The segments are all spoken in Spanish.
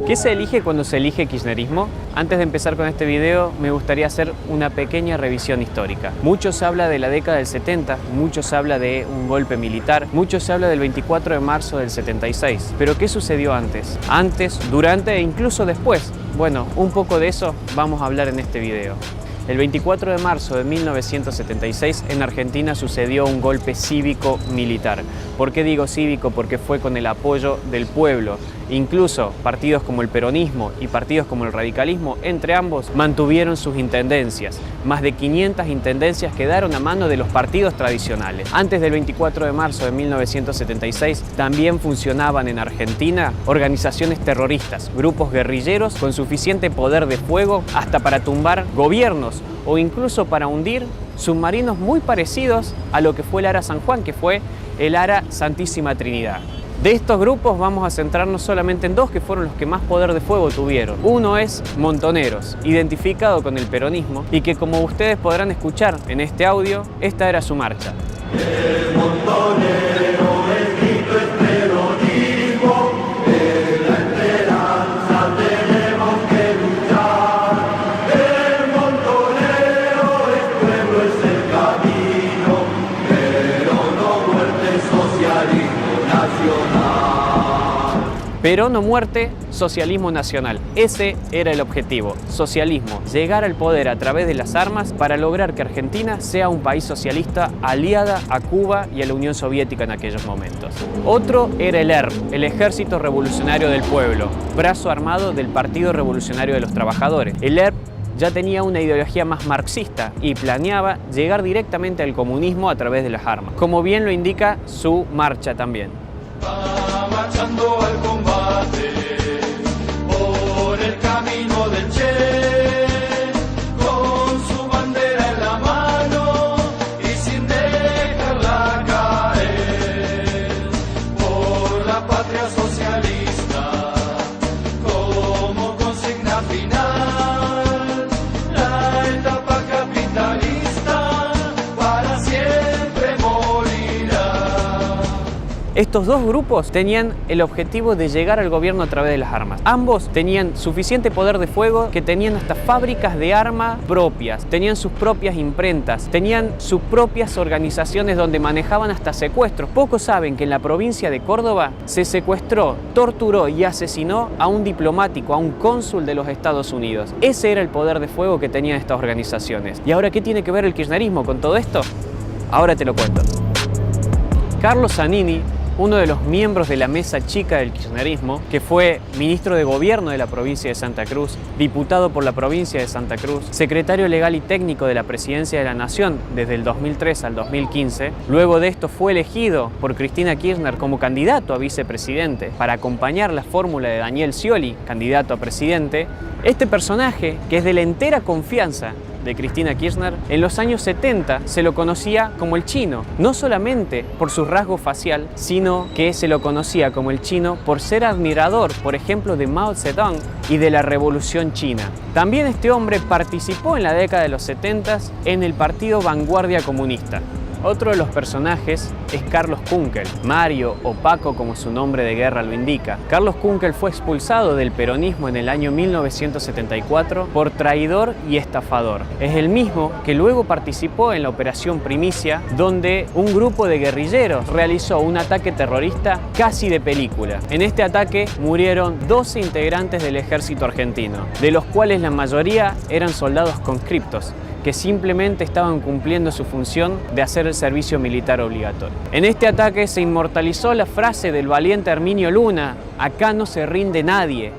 ¿Qué se elige cuando se elige kirchnerismo? Antes de empezar con este video, me gustaría hacer una pequeña revisión histórica. Mucho se habla de la década del 70, mucho se habla de un golpe militar, mucho se habla del 24 de marzo del 76. Pero ¿qué sucedió antes? Antes, durante e incluso después. Bueno, un poco de eso vamos a hablar en este video. El 24 de marzo de 1976 en Argentina sucedió un golpe cívico-militar. ¿Por qué digo cívico? Porque fue con el apoyo del pueblo. Incluso partidos como el peronismo y partidos como el radicalismo, entre ambos, mantuvieron sus intendencias. Más de 500 intendencias quedaron a mano de los partidos tradicionales. Antes del 24 de marzo de 1976 también funcionaban en Argentina organizaciones terroristas, grupos guerrilleros con suficiente poder de fuego hasta para tumbar gobiernos o incluso para hundir submarinos muy parecidos a lo que fue el Ara San Juan, que fue el Ara Santísima Trinidad. De estos grupos vamos a centrarnos solamente en dos que fueron los que más poder de fuego tuvieron. Uno es Montoneros, identificado con el peronismo y que, como ustedes podrán escuchar en este audio, esta era su marcha. El montonero, el grito es peronismo, de la esperanza tenemos que luchar. El montonero, el pueblo es el camino, pero no muerte, socialismo nacional. Perón o muerte, socialismo nacional. Ese era el objetivo, socialismo, llegar al poder a través de las armas para lograr que Argentina sea un país socialista aliada a Cuba y a la Unión Soviética en aquellos momentos. Otro era el ERP, el Ejército Revolucionario del Pueblo, brazo armado del Partido Revolucionario de los Trabajadores. El ERP ya tenía una ideología más marxista y planeaba llegar directamente al comunismo a través de las armas, como bien lo indica su marcha también. Va marchando al combate por el camino del Che, con su bandera en la mano y sin dejarla caer, por la patria socialista como consigna final, la etapa capitalista para siempre morirá. Estos dos grupos tenían el objetivo de llegar al gobierno a través de las armas. Ambos tenían suficiente poder de fuego que tenían hasta fábricas de armas propias, tenían sus propias imprentas, tenían sus propias organizaciones donde manejaban hasta secuestros. Pocos saben que en la provincia de Córdoba se secuestró, torturó y asesinó a un diplomático, a un cónsul de los Estados Unidos. Ese era el poder de fuego que tenían estas organizaciones. ¿Y ahora qué tiene que ver el kirchnerismo con todo esto? Ahora te lo cuento. Carlos Zanini, uno de los miembros de la mesa chica del kirchnerismo, que fue ministro de gobierno de la provincia de Santa Cruz, diputado por la provincia de Santa Cruz, secretario legal y técnico de la Presidencia de la Nación desde el 2003 al 2015, luego de esto fue elegido por Cristina Kirchner como candidato a vicepresidente para acompañar la fórmula de Daniel Scioli, candidato a presidente. Este personaje, que es de la entera confianza de Cristina Kirchner, en los años 70 se lo conocía como el Chino, no solamente por su rasgo facial, sino que se lo conocía como el Chino por ser admirador, por ejemplo, de Mao Zedong y de la Revolución China. También este hombre participó en la década de los 70 en el partido Vanguardia Comunista. Otro de los personajes es Carlos Kunkel, Mario o Paco como su nombre de guerra lo indica. Carlos Kunkel fue expulsado del peronismo en el año 1974 por traidor y estafador. Es el mismo que luego participó en la Operación Primicia, donde un grupo de guerrilleros realizó un ataque terrorista casi de película. En este ataque murieron 12 integrantes del ejército argentino, de los cuales la mayoría eran soldados conscriptos, que simplemente estaban cumpliendo su función de hacer el servicio militar obligatorio. En este ataque se inmortalizó la frase del valiente Herminio Luna: "Acá no se rinde nadie,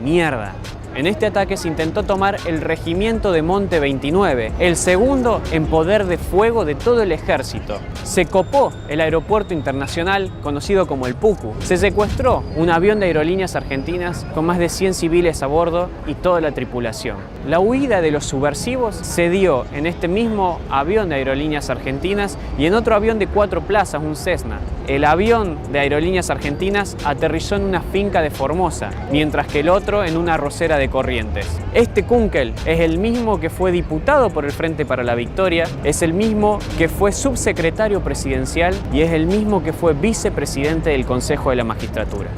mierda". En este ataque se intentó tomar el regimiento de Monte 29, el segundo en poder de fuego de todo el ejército. Se copó el aeropuerto internacional conocido como el Pucu. Se secuestró un avión de Aerolíneas Argentinas con más de 100 civiles a bordo y toda la tripulación. La huida de los subversivos se dio en este mismo avión de Aerolíneas Argentinas y en otro avión de 4 plazas, un Cessna. el avión de Aerolíneas Argentinas aterrizó en una finca de Formosa, mientras que el otro en una arrocera de Corrientes. Este Kunkel es el mismo que fue diputado por el Frente para la Victoria, es el mismo que fue subsecretario presidencial y es el mismo que fue vicepresidente del Consejo de la Magistratura.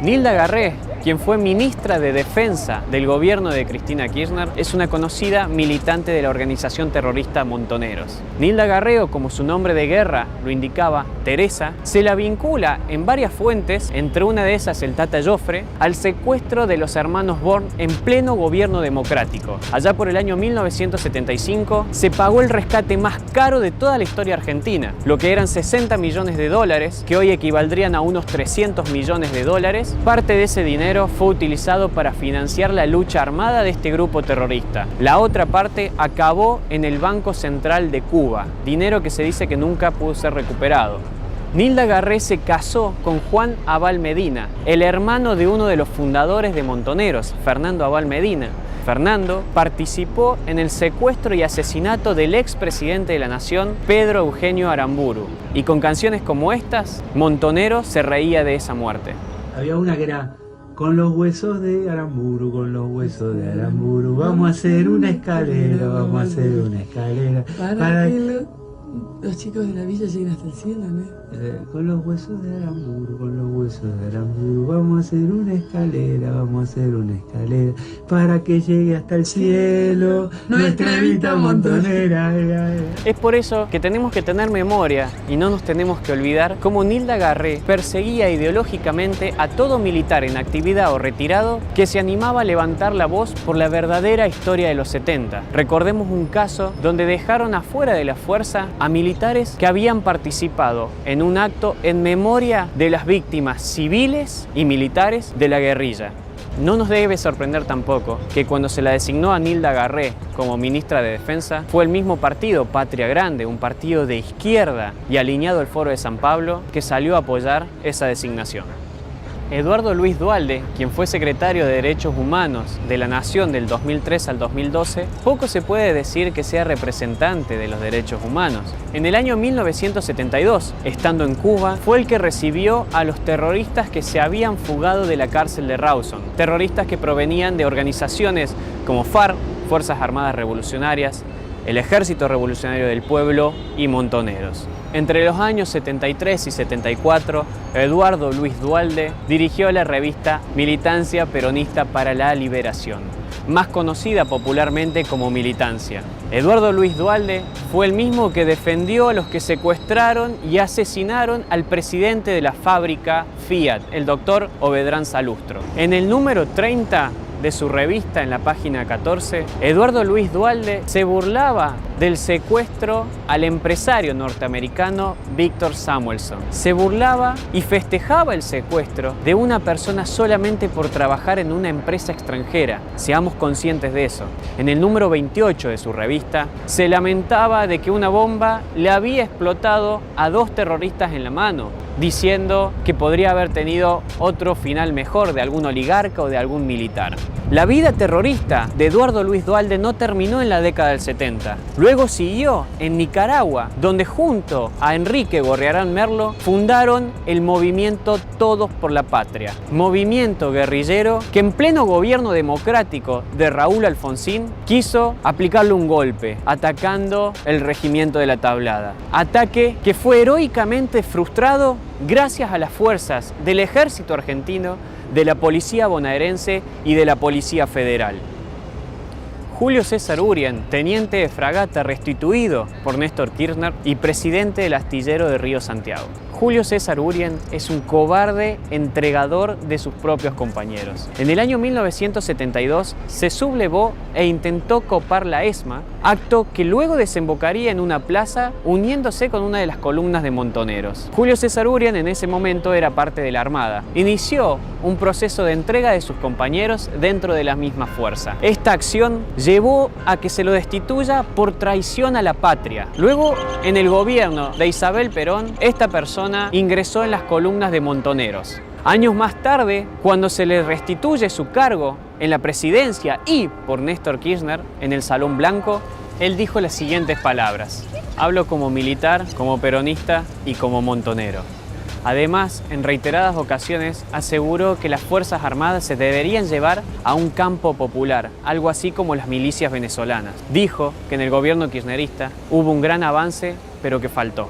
Nilda Garré, quien fue ministra de Defensa del gobierno de Cristina Kirchner, es una conocida militante de la organización terrorista Montoneros. Nilda Garré, o como su nombre de guerra lo indicaba, Teresa, se la vincula en varias fuentes, entre una de esas el Tata Joffre, al secuestro de los hermanos Born en pleno gobierno democrático. Allá por el año 1975 se pagó el rescate más caro de toda la historia argentina, lo que eran 60 millones de dólares, que hoy equivaldrían a unos 300 millones de dólares. Parte de ese dinero fue utilizado para financiar la lucha armada de este grupo terrorista. La otra parte acabó en el Banco Central de Cuba, dinero que se dice que nunca pudo ser recuperado. Nilda Garré se casó con Juan Abal Medina, el hermano de uno de los fundadores de Montoneros, Fernando Abal Medina. Fernando participó en el secuestro y asesinato del expresidente de la Nación, Pedro Eugenio Aramburu. Y con canciones como estas, Montoneros se reía de esa muerte. Había una que era: con los huesos de Aramburu, con los huesos de Aramburu, vamos a hacer una escalera, vamos a hacer una escalera. Para que los chicos de la villa lleguen hasta el cielo, ¿no? Con los huesos de Aramburu, con los huesos de Aramburu, vamos a hacer una escalera, vamos a hacer una escalera, para que llegue hasta el cielo, nuestra Evita Montonera. Es por eso que tenemos que tener memoria y no nos tenemos que olvidar cómo Nilda Garré perseguía ideológicamente a todo militar en actividad o retirado que se animaba a levantar la voz por la verdadera historia de los 70. Recordemos un caso donde dejaron afuera de la fuerza a militares que habían participado en un acto en memoria de las víctimas civiles y militares de la guerrilla. No nos debe sorprender tampoco que cuando se la designó a Nilda Garré como ministra de Defensa, fue el mismo partido, Patria Grande, un partido de izquierda y alineado al Foro de San Pablo, que salió a apoyar esa designación. Eduardo Luis Duhalde, quien fue secretario de Derechos Humanos de la Nación del 2003 al 2012, poco se puede decir que sea representante de los derechos humanos. En el año 1972, estando en Cuba, fue el que recibió a los terroristas que se habían fugado de la cárcel de Rawson, terroristas que provenían de organizaciones como FARC, Fuerzas Armadas Revolucionarias, el Ejército Revolucionario del Pueblo y Montoneros. Entre los años 73 y 74, Eduardo Luis Duhalde dirigió la revista Militancia Peronista para la Liberación, más conocida popularmente como Militancia. Eduardo Luis Duhalde fue el mismo que defendió a los que secuestraron y asesinaron al presidente de la fábrica Fiat, el doctor Ovedrán Salustro. En el número 30 de su revista, en la página 14, Eduardo Luis Duhalde se burlaba del secuestro al empresario norteamericano Victor Samuelson. Se burlaba y festejaba el secuestro de una persona solamente por trabajar en una empresa extranjera. Seamos conscientes de eso. En el número 28 de su revista, se lamentaba de que una bomba le había explotado a 2 terroristas en la mano, diciendo que podría haber tenido otro final mejor de algún oligarca o de algún militar. La vida terrorista de Eduardo Luis Duhalde no terminó en la década del 70. Luego siguió en Nicaragua, donde junto a Enrique Gorriarán Merlo fundaron el movimiento Todos por la Patria, movimiento guerrillero que en pleno gobierno democrático de Raúl Alfonsín quiso aplicarle un golpe, atacando el regimiento de la Tablada. Ataque que fue heroicamente frustrado gracias a las fuerzas del ejército argentino, de la policía bonaerense y de la policía federal. Julio César Urien, teniente de fragata restituido por Néstor Kirchner y presidente del astillero de Río Santiago. Julio César Urien es un cobarde entregador de sus propios compañeros. En el año 1972 se sublevó e intentó copar la ESMA, acto que luego desembocaría en una plaza uniéndose con una de las columnas de Montoneros. Julio César Urien en ese momento era parte de la Armada. Inició un proceso de entrega de sus compañeros dentro de la misma fuerza. Esta acción llevó a que se lo destituya por traición a la patria. Luego, en el gobierno de Isabel Perón, esta persona ingresó en las columnas de Montoneros. Años más tarde, cuando se le restituye su cargo en la presidencia y por Néstor Kirchner en el Salón Blanco, él dijo las siguientes palabras: hablo como militar, como peronista y como montonero. Además, en reiteradas ocasiones aseguró que las Fuerzas Armadas se deberían llevar a un campo popular, algo así como las milicias venezolanas. Dijo que en el gobierno kirchnerista hubo un gran avance, pero que faltó.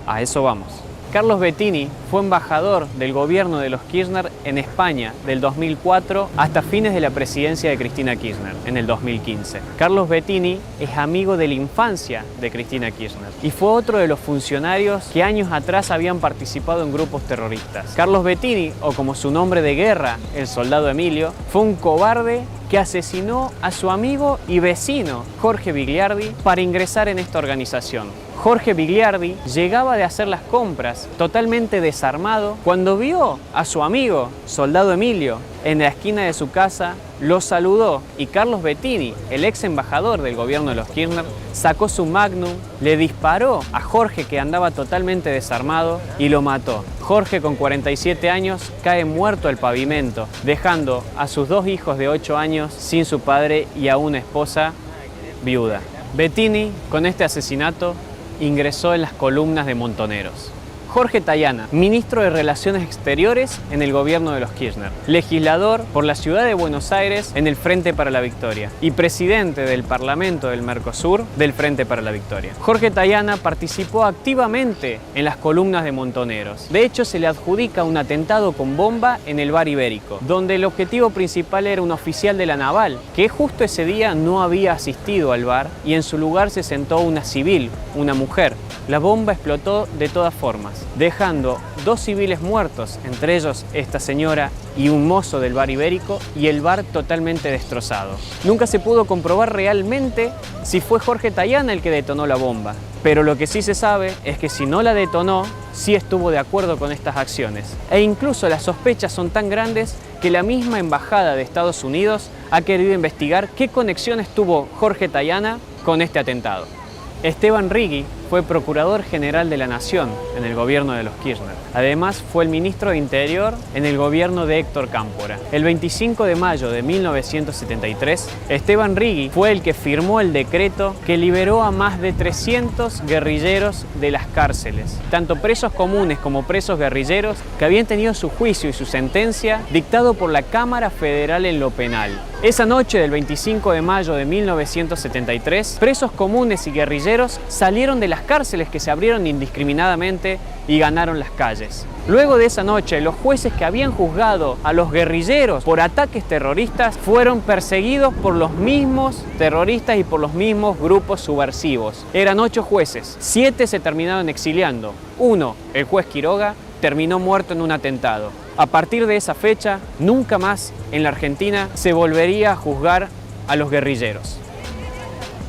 A eso vamos. Carlos Bettini fue embajador del gobierno de los Kirchner en España del 2004 hasta fines de la presidencia de Cristina Kirchner en el 2015. Carlos Bettini es amigo de la infancia de Cristina Kirchner y fue otro de los funcionarios que años atrás habían participado en grupos terroristas. Carlos Bettini, o como su nombre de guerra, el soldado Emilio, fue un cobarde que asesinó a su amigo y vecino Jorge Bigliardi para ingresar en esta organización. Jorge Bigliardi llegaba de hacer las compras totalmente desarmado cuando vio a su amigo, soldado Emilio, en la esquina de su casa, lo saludó y Carlos Bettini, el ex embajador del gobierno de los Kirchner, sacó su Magnum, le disparó a Jorge, que andaba totalmente desarmado, y lo mató. Jorge, con 47 años, cae muerto al pavimento, dejando a sus 2 hijos de 8 años sin su padre y a una esposa viuda. Bettini, con este asesinato, ingresó en las columnas de Montoneros. Jorge Tayana, ministro de Relaciones Exteriores en el gobierno de los Kirchner, legislador por la ciudad de Buenos Aires en el Frente para la Victoria y presidente del Parlamento del Mercosur del Frente para la Victoria. Jorge Tayana participó activamente en las columnas de Montoneros. De hecho, se le adjudica un atentado con bomba en el Bar Ibérico, donde el objetivo principal era un oficial de la naval, que justo ese día no había asistido al bar y en su lugar se sentó una civil, una mujer. La bomba explotó de todas formas, dejando 2 civiles muertos, entre ellos esta señora y un mozo del Bar Ibérico, y el bar totalmente destrozado. Nunca se pudo comprobar realmente si fue Jorge Tayana el que detonó la bomba, pero lo que sí se sabe es que si no la detonó, sí estuvo de acuerdo con estas acciones. E incluso las sospechas son tan grandes que la misma Embajada de Estados Unidos ha querido investigar qué conexiones tuvo Jorge Tayana con este atentado. Esteban Rigui fue Procurador General de la Nación en el gobierno de los Kirchner. Además, fue el ministro de Interior en el gobierno de Héctor Cámpora. El 25 de mayo de 1973, Esteban Rigui fue el que firmó el decreto que liberó a más de 300 guerrilleros de las cárceles, tanto presos comunes como presos guerrilleros que habían tenido su juicio y su sentencia dictado por la Cámara Federal en lo penal. Esa noche del 25 de mayo de 1973, presos comunes y guerrilleros salieron de las cárceles que se abrieron indiscriminadamente y ganaron las calles. Luego de esa noche, los jueces que habían juzgado a los guerrilleros por ataques terroristas fueron perseguidos por los mismos terroristas y por los mismos grupos subversivos. Eran 8 jueces, 7 se terminaron exiliando. 1, el juez Quiroga, terminó muerto en un atentado. A partir de esa fecha, nunca más en la Argentina se volvería a juzgar a los guerrilleros.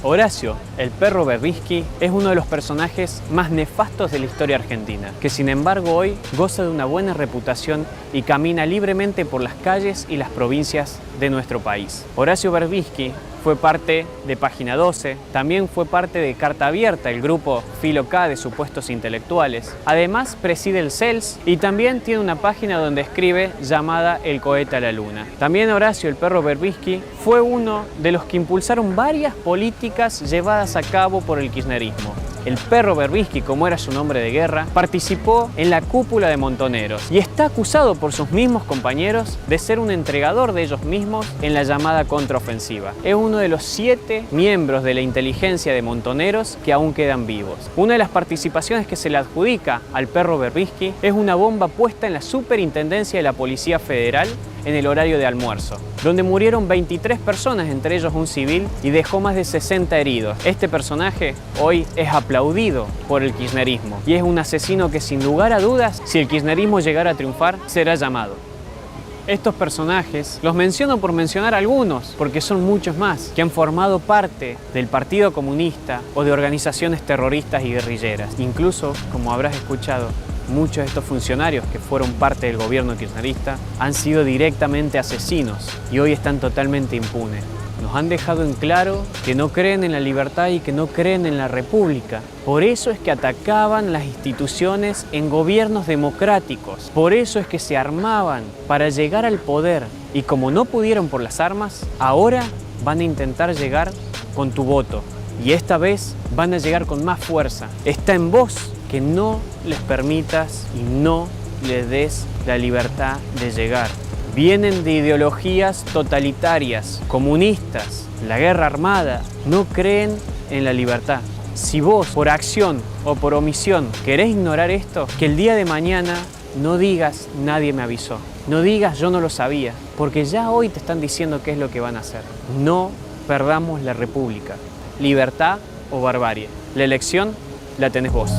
Horacio, el perro Berbisky, es uno de los personajes más nefastos de la historia argentina, que sin embargo hoy goza de una buena reputación y camina libremente por las calles y las provincias de nuestro país. Horacio Berbisky fue parte de Página 12, también fue parte de Carta Abierta, el grupo Filo K de supuestos intelectuales. Además preside el CELS y también tiene una página donde escribe llamada El cohete a la luna. También Horacio, el perro Berbisky, fue uno de los que impulsaron varias políticas llevadas a cabo por el kirchnerismo. El perro Berbisky, como era su nombre de guerra, participó en la cúpula de Montoneros y está acusado por sus mismos compañeros de ser un entregador de ellos mismos en la llamada contraofensiva. Es uno de los 7 miembros de la inteligencia de Montoneros que aún quedan vivos. Una de las participaciones que se le adjudica al perro Berbisky es una bomba puesta en la Superintendencia de la Policía Federal en el horario de almuerzo, donde murieron 23 personas, entre ellos un civil, y dejó más de 60 heridos. Este personaje hoy es aplaudido por el kirchnerismo y es un asesino que, sin lugar a dudas, si el kirchnerismo llegara a triunfar, será llamado. Estos personajes los menciono por mencionar algunos, porque son muchos más que han formado parte del Partido Comunista o de organizaciones terroristas y guerrilleras. Incluso, como habrás escuchado, muchos de estos funcionarios que fueron parte del gobierno kirchnerista han sido directamente asesinos y hoy están totalmente impunes. Nos han dejado en claro que no creen en la libertad y que no creen en la república. Por eso es que atacaban las instituciones en gobiernos democráticos. Por eso es que se armaban para llegar al poder. Y como no pudieron por las armas, ahora van a intentar llegar con tu voto. y esta vez van a llegar con más fuerza. Está en vos que no les permitas y no les des la libertad de llegar. Vienen de ideologías totalitarias, comunistas, la guerra armada, no creen en la libertad. Si vos, por acción o por omisión, querés ignorar esto, que el día de mañana no digas nadie me avisó, no digas yo no lo sabía, porque ya hoy te están diciendo qué es lo que van a hacer. No perdamos la república, libertad o barbarie. La elección la tenés vos.